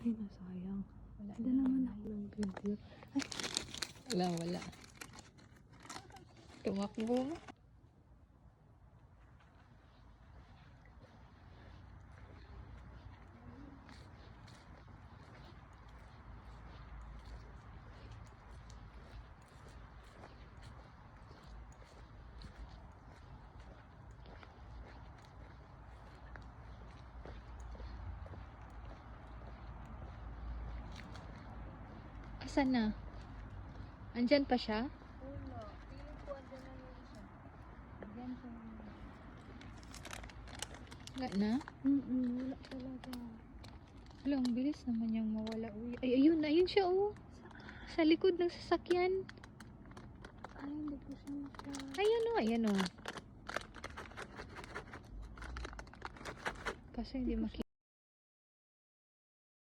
Ay, nasayang. Wala Hindi naman ako ng video. Ay, wala. Tumakbo. Asan na? Andyan pa siya? wala. Tingin ko andyan na yun siya. Andyan siya. Wala na? Wala talaga. Wala, ang bilis naman niyang mawala. Uy. Ay, ayun siya oh. Sa likod ng sasakyan. Ay, hindi ko siya maka... Ayan oh. Kasi hindi makita.